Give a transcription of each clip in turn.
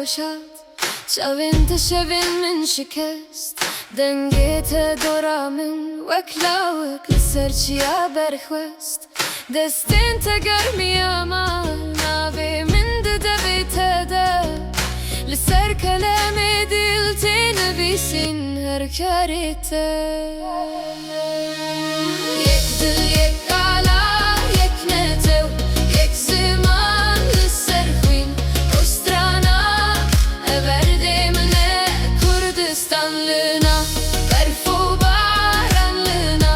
boşalt. Çavin min şikست Dengê te dora min wek lawik li ser çiya berxwest. Destên te germiya me navê min di devê te de. Li ser kelemê dil tê nivîsîn her kerê te. Yek dil yek ala yek netew yek ziman li ser xwîn ostrana everdê min e Kurdistanlına berf û baranlına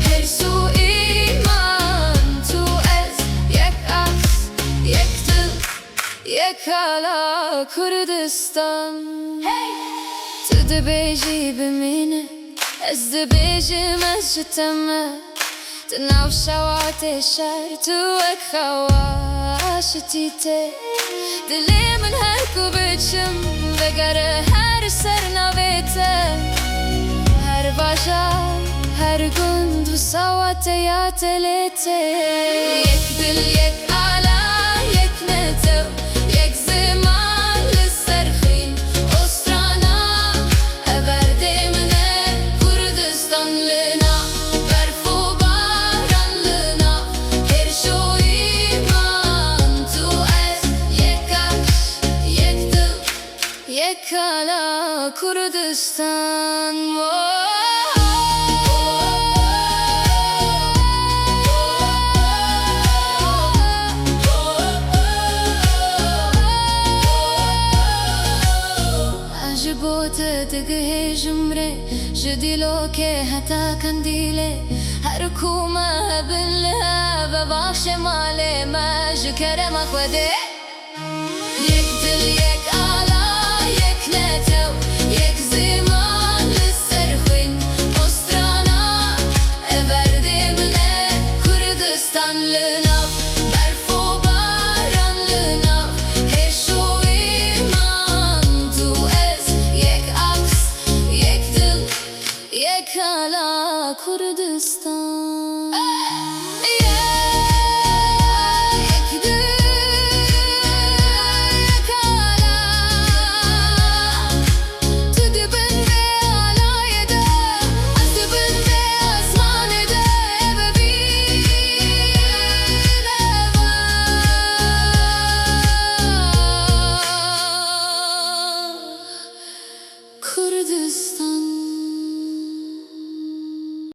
her sû îman tu ez yek aks yek dil yek ala Kurdistan. Tu dibêjî bimîne ez dibêjim ez ji te me. Di nav şewatê şer tu wek xewa aşitî tê. Dilê min her ku biçim vegere her ser navê te. Her bajar her gund wisa te ya telê te. Yek dil yek ala yek netew yek ziman li ser xwîn ostrana everdê min e Kurdistanlına berf û baranlına her şû îman tu ez yek aks yek dil yek ala Kurdistan. Ji bo te digihêjim rê ji dîlokê heta kandîlê. Her ku me hebin li hev bexşê malê me ji kerema Xwedê. Yek dil yek ala yek netew yek ziman li ser xwîn ostrana everdê min e Kurdistanlına berf û baranlına her şû îman tu ez yek aks yek dil yek ala Kurdistan. Yek dil yek ala tu dibin vê alayê de ez dibin vê esmanê de bibîn eva Kurdistan.